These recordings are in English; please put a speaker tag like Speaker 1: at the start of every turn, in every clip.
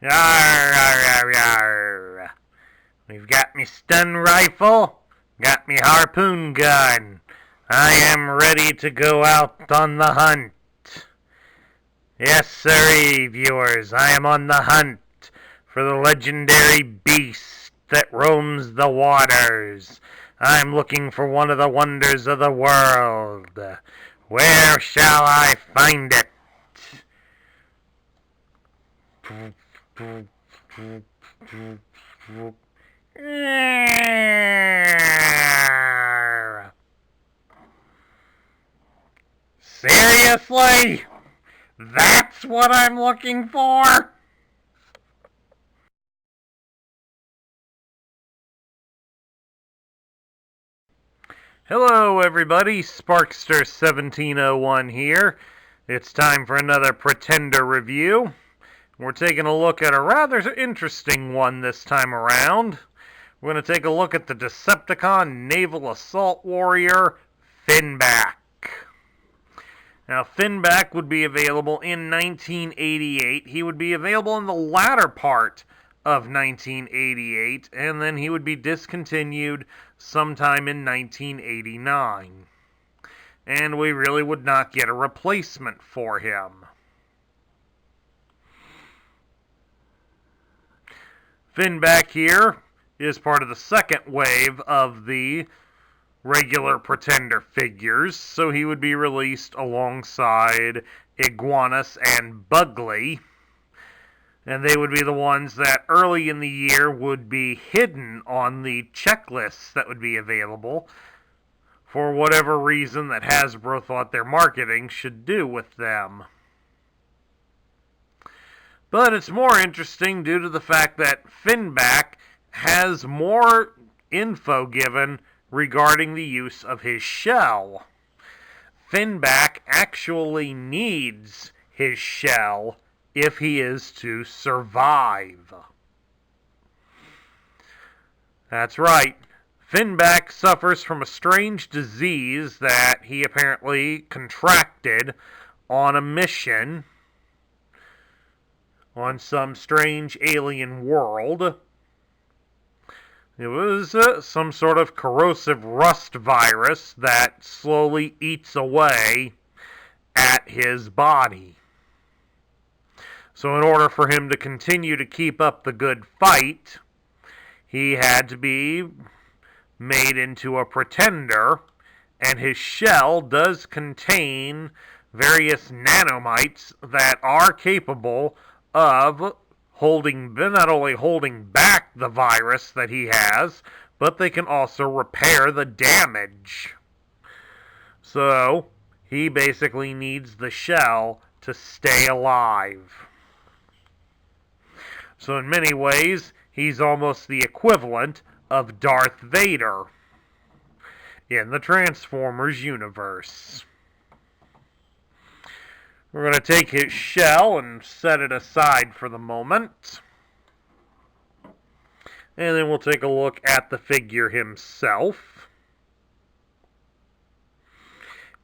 Speaker 1: Yarr, yarr, yarr, yarr. We've got me stun rifle, got me harpoon gun. I am ready to go out on the hunt. Yes, sirree, viewers, I am on the hunt for the legendary beast that roams the waters. I'm looking for one of the wonders of the world. Where shall I find it? Seriously? That's what I'm looking for? Hello everybody, Sparkster1701 here. It's time for another Pretender review. We're taking a look at a rather interesting one this time around. We're going to take a look at the Decepticon Naval Assault Warrior, Finback. Now, Finback would be available in 1988. He would be available in the latter part of 1988, and then he would be discontinued sometime in 1989. And we really would not get a replacement for him. Finback here is part of the second wave of the regular Pretender figures, so he would be released alongside Iguanus and Bugley. And they would be the ones that early in the year would be hidden on the checklists that would be available for whatever reason that Hasbro thought their marketing should do with them. But it's more interesting due to the fact that Finback has more info given regarding the use of his shell. Finback actually needs his shell if he is to survive. That's right. Finback suffers from a strange disease that he apparently contracted on a mission on some strange alien world. It was some sort of corrosive rust virus that slowly eats away at his body. So in order for him to continue to keep up the good fight, he had to be made into a Pretender, and his shell does contain various nanomites that are capable of not only holding back the virus that he has, but they can also repair the damage. So, he basically needs the shell to stay alive. So in many ways, he's almost the equivalent of Darth Vader in the Transformers universe. We're going to take his shell and set it aside for the moment. And then we'll take a look at the figure himself.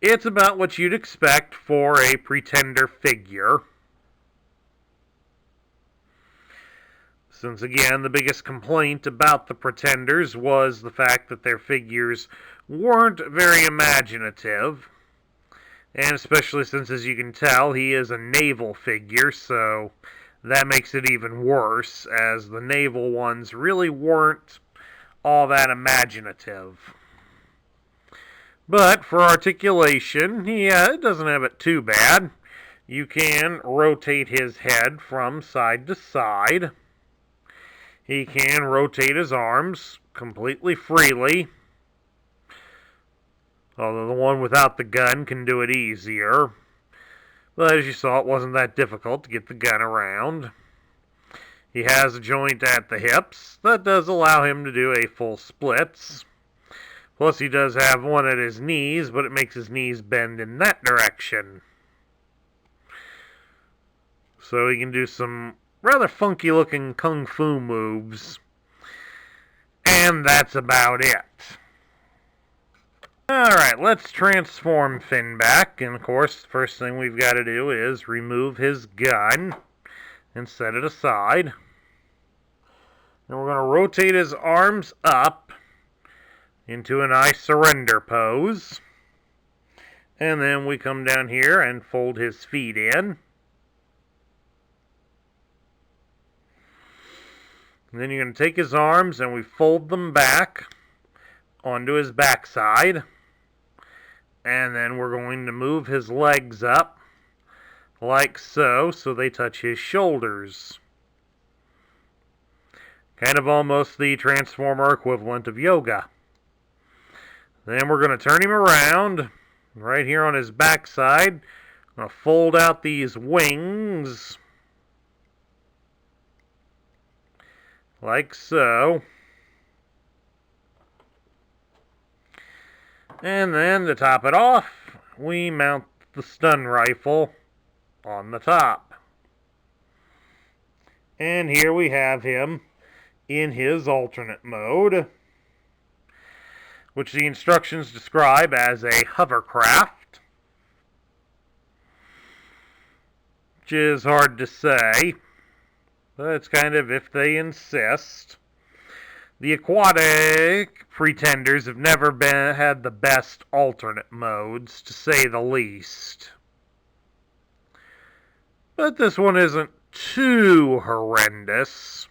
Speaker 1: It's about what you'd expect for a Pretender figure. Since again, the biggest complaint about the Pretenders was the fact that their figures weren't very imaginative. And especially since, as you can tell, he is a naval figure, so that makes it even worse, as the naval ones really weren't all that imaginative. But for articulation, it doesn't have it too bad. You can rotate his head from side to side. He can rotate his arms completely freely. Although the one without the gun can do it easier. But as you saw, it wasn't that difficult to get the gun around. He has a joint at the hips that does allow him to do a full splits. Plus he does have one at his knees, but it makes his knees bend in that direction. So he can do some rather funky looking kung fu moves. And that's about it. Alright, let's transform Finback, and of course, the first thing we've got to do is remove his gun. and set it aside. And we're going to rotate his arms up into a nice surrender pose. And then we come down here and fold his feet in. And then you're going to take his arms and we fold them back onto his backside. And then we're going to move his legs up like so they touch his shoulders. Kind of almost the Transformer equivalent of yoga. Then we're going to turn him around right here on his backside. I'm going to fold out these wings like so. And then to top it off, we mount the stun rifle on the top. And here we have him in his alternate mode, which the instructions describe as a hovercraft, which is hard to say, but it's kind of if they insist. The aquatic pretenders have never had the best alternate modes, to say the least. But this one isn't too horrendous.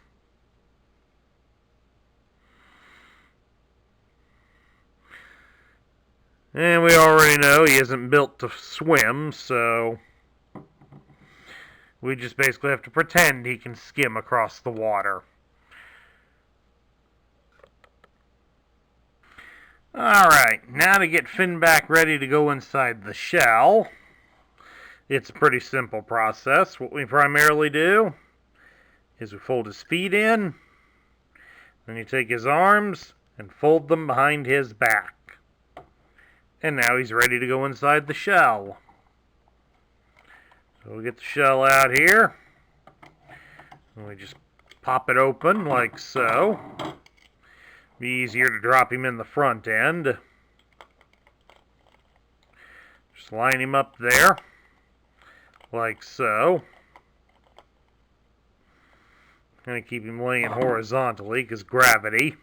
Speaker 1: And we already know he isn't built to swim, so we just basically have to pretend he can skim across the water. Alright, now to get Finback ready to go inside the shell. It's a pretty simple process. What we primarily do is we fold his feet in, then you take his arms and fold them behind his back. And now he's ready to go inside the shell. So we get the shell out here, and we just pop it open like so. Be easier to drop him in the front end. Just line him up there, like so. Gonna keep him laying horizontally because gravity.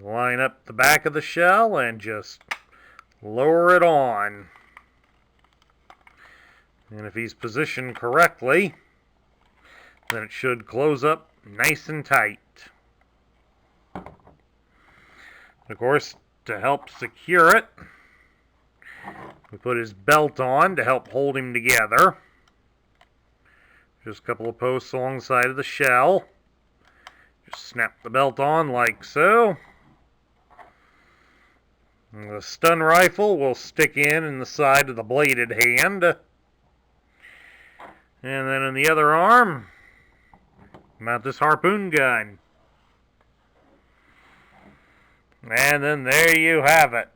Speaker 1: Line up the back of the shell and just lower it on. And if he's positioned correctly, then it should close up nice and tight. Of course, to help secure it, we put his belt on to help hold him together. Just a couple of posts alongside of the shell. Just snap the belt on like so. And the stun rifle will stick in the side of the bladed hand. And then in the other arm, mount this harpoon gun. And then there you have it.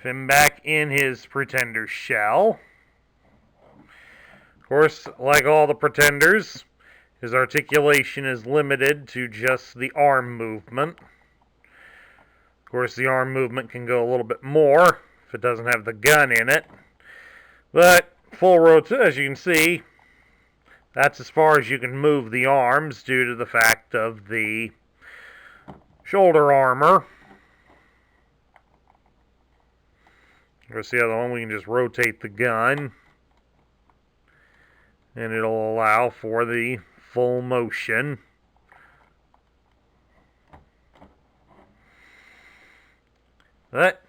Speaker 1: Finback in his Pretender shell. Of course, like all the Pretenders, his articulation is limited to just the arm movement. Of course, the arm movement can go a little bit more if it doesn't have the gun in it. But full rotation, as you can see, that's as far as you can move the arms due to the fact of the shoulder armor. Of course, the other one, we can just rotate the gun, and it'll allow for the full motion. But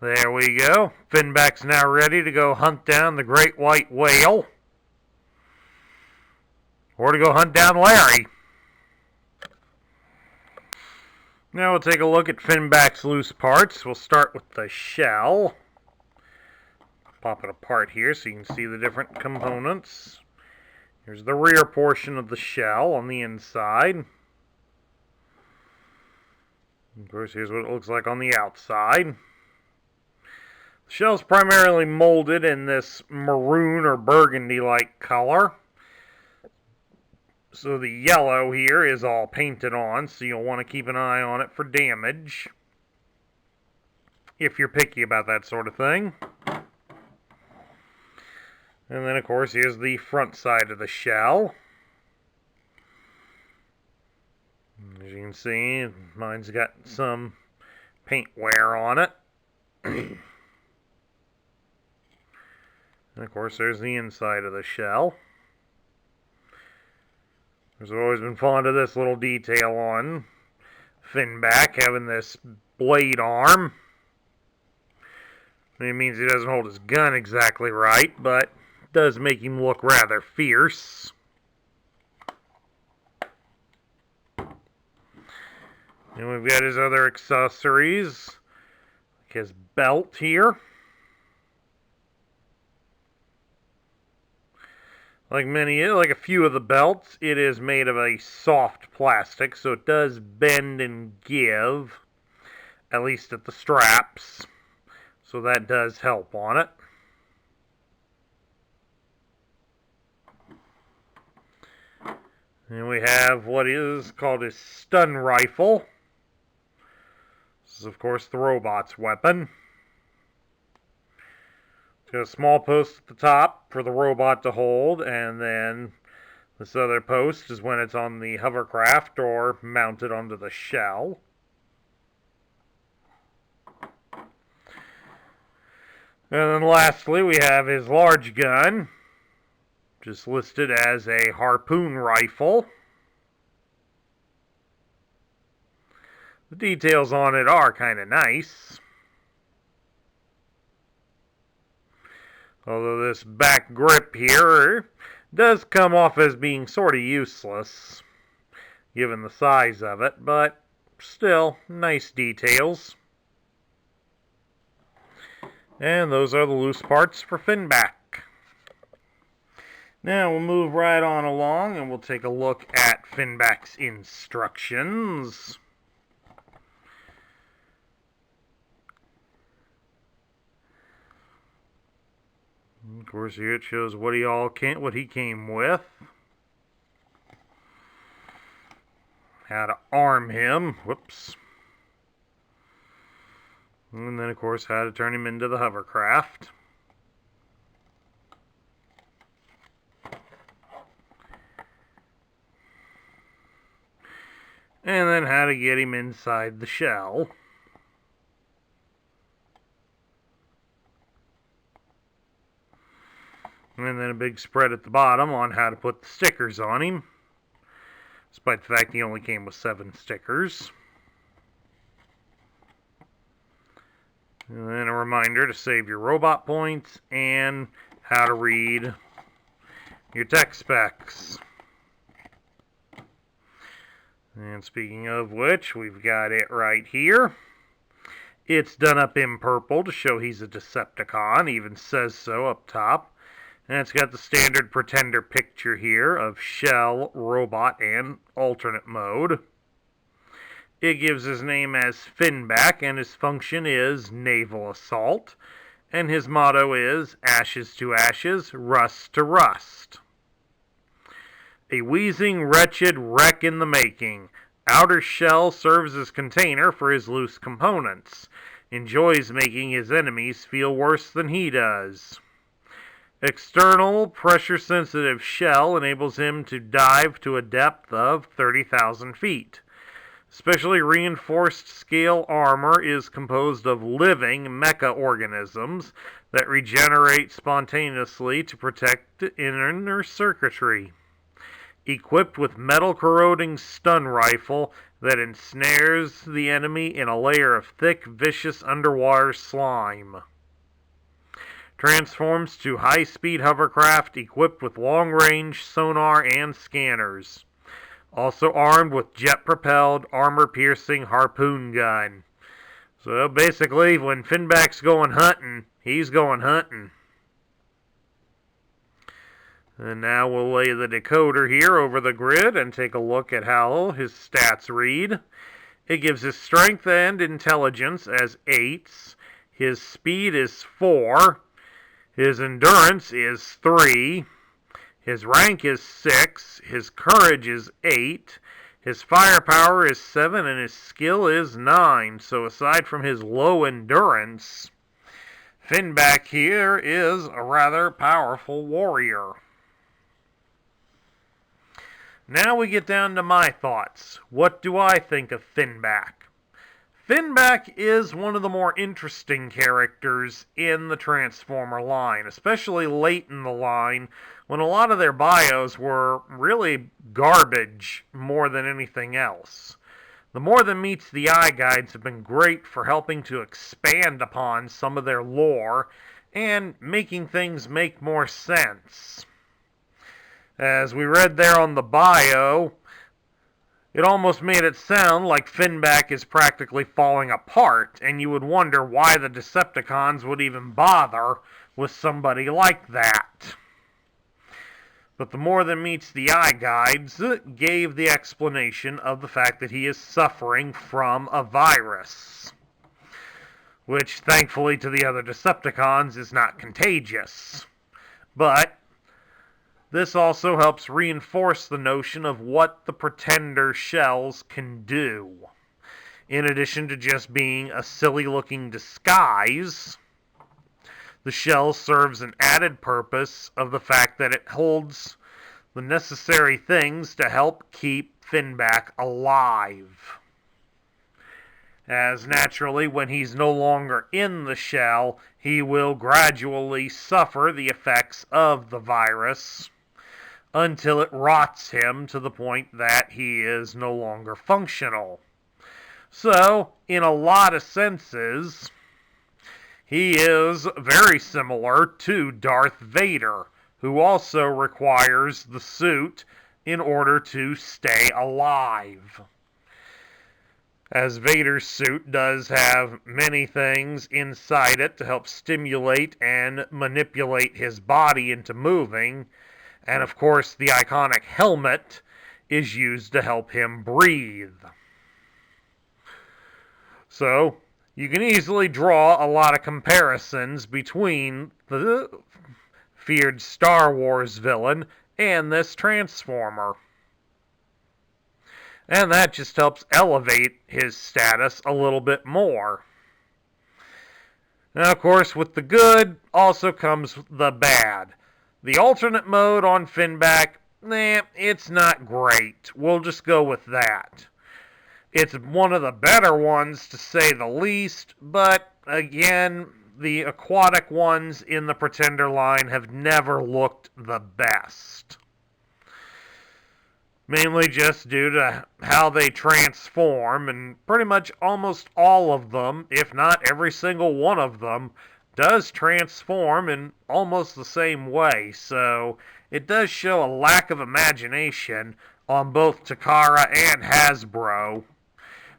Speaker 1: there we go. Finback's now ready to go hunt down the great white whale. Or to go hunt down Larry. Now we'll take a look at Finback's loose parts. We'll start with the shell. Pop it apart here so you can see the different components. Here's the rear portion of the shell on the inside. Of course, here's what it looks like on the outside. The shell's primarily molded in this maroon or burgundy-like color. So the yellow here is all painted on, so you'll want to keep an eye on it for damage, if you're picky about that sort of thing. And then, of course, here's the front side of the shell. As you can see, mine's got some paint wear on it. And, of course, there's the inside of the shell. I've always been fond of this little detail on Finback, having this blade arm. It means he doesn't hold his gun exactly right, but it does make him look rather fierce. And we've got his other accessories, like his belt here. Like a few of the belts, it is made of a soft plastic, so it does bend and give, at least at the straps. So that does help on it. And we have what is called his stun rifle. This is, of course, the robot's weapon. It's got a small post at the top for the robot to hold, and then this other post is when it's on the hovercraft or mounted onto the shell. And then lastly, we have his large gun, just listed as a harpoon rifle. The details on it are kind of nice. Although this back grip here does come off as being sort of useless, given the size of it, but still, nice details. And those are the loose parts for Finback. Now we'll move right on along and we'll take a look at Finback's instructions. Of course, here it shows what he came with, how to arm him. Whoops. And then, of course, how to turn him into the hovercraft. And then how to get him inside the shell. And then a big spread at the bottom on how to put the stickers on him, despite the fact he only came with 7 stickers. And then a reminder to save your robot points and how to read your tech specs. And speaking of which, we've got it right here. It's done up in purple to show he's a Decepticon, even says so up top. And it's got the standard Pretender picture here of shell, robot, and alternate mode. It gives his name as Finback, and his function is naval assault. And his motto is ashes to ashes, rust to rust. A wheezing, wretched wreck in the making. Outer shell serves as container for his loose components. Enjoys making his enemies feel worse than he does. External, pressure-sensitive shell enables him to dive to a depth of 30,000 feet. Specially reinforced scale armor is composed of living mecha organisms that regenerate spontaneously to protect inner circuitry. Equipped with metal-corroding stun rifle that ensnares the enemy in a layer of thick, vicious underwater slime. Transforms to high-speed hovercraft equipped with long-range sonar and scanners. Also armed with jet-propelled, armor-piercing harpoon gun. So basically, when Finback's going hunting, he's going hunting. And now we'll lay the decoder here over the grid and take a look at how his stats read. It gives his strength and intelligence as 8s. His speed is 4. His endurance is 3. His rank is 6. His courage is 8. His firepower is 7, and his skill is 9. So aside from his low endurance, Finback here is a rather powerful warrior. Now we get down to my thoughts. What do I think of Finback? Finback is one of the more interesting characters in the Transformer line, especially late in the line when a lot of their bios were really garbage more than anything else. The More Than Meets the Eye guides have been great for helping to expand upon some of their lore and making things make more sense. As we read there on the bio, it almost made it sound like Finback is practically falling apart, and you would wonder why the Decepticons would even bother with somebody like that. But the More Than Meets the Eye guides gave the explanation of the fact that he is suffering from a virus, which thankfully to the other Decepticons is not contagious. But this also helps reinforce the notion of what the Pretender shells can do. In addition to just being a silly-looking disguise, the shell serves an added purpose of the fact that it holds the necessary things to help keep Finback alive. As naturally, when he's no longer in the shell, he will gradually suffer the effects of the virus until it rots him to the point that he is no longer functional. So, in a lot of senses, he is very similar to Darth Vader, who also requires the suit in order to stay alive. As Vader's suit does have many things inside it to help stimulate and manipulate his body into moving, and of course the iconic helmet is used to help him breathe. So, you can easily draw a lot of comparisons between the feared Star Wars villain and this Transformer. And that just helps elevate his status a little bit more. Now, of course, with the good also comes the bad. The alternate mode on Finback, it's not great. We'll just go with that. It's one of the better ones, to say the least, but again, the aquatic ones in the Pretender line have never looked the best. Mainly just due to how they transform, and pretty much almost all of them, if not every single one of them, does transform in almost the same way, so it does show a lack of imagination on both Takara and Hasbro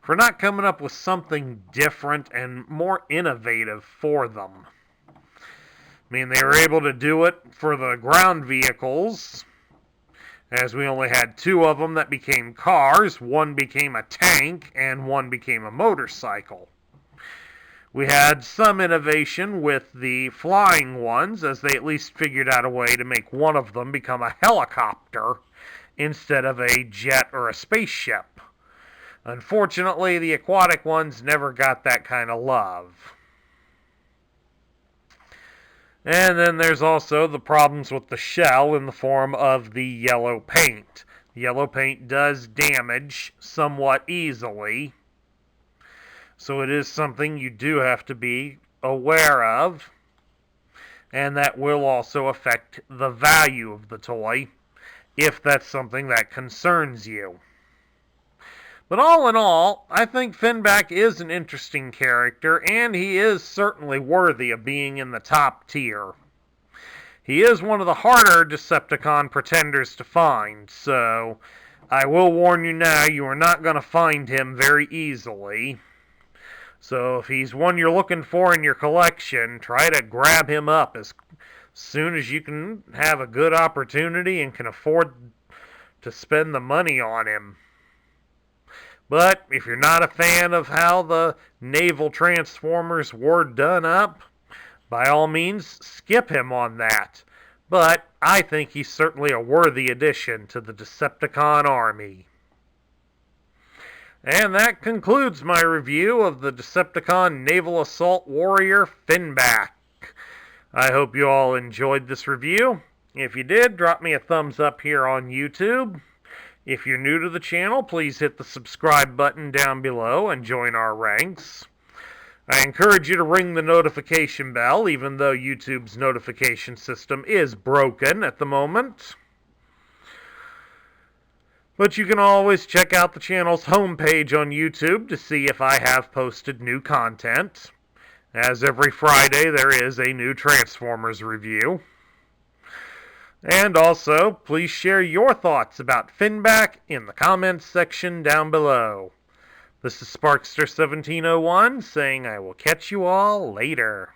Speaker 1: for not coming up with something different and more innovative for them. I mean, they were able to do it for the ground vehicles, as we only had two of them that became cars. One became a tank, and one became a motorcycle. We had some innovation with the flying ones, as they at least figured out a way to make one of them become a helicopter instead of a jet or a spaceship. Unfortunately, the aquatic ones never got that kind of love. And then there's also the problems with the shell in the form of the yellow paint. The yellow paint does damage somewhat easily, so it is something you do have to be aware of, and that will also affect the value of the toy, if that's something that concerns you. But all in all, I think Finback is an interesting character, and he is certainly worthy of being in the top tier. He is one of the harder Decepticon pretenders to find, so I will warn you now, you are not going to find him very easily. So if he's one you're looking for in your collection, try to grab him up as soon as you can have a good opportunity and can afford to spend the money on him. But if you're not a fan of how the naval Transformers were done up, by all means, skip him on that. But I think he's certainly a worthy addition to the Decepticon army. And that concludes my review of the Decepticon Naval Assault Warrior Finback. I hope you all enjoyed this review. If you did, drop me a thumbs up here on YouTube. If you're new to the channel, please hit the subscribe button down below and join our ranks. I encourage you to ring the notification bell, even though YouTube's notification system is broken at the moment. But you can always check out the channel's homepage on YouTube to see if I have posted new content. As every Friday, there is a new Transformers review. And also, please share your thoughts about Finback in the comments section down below. This is Sparkster1701 saying I will catch you all later.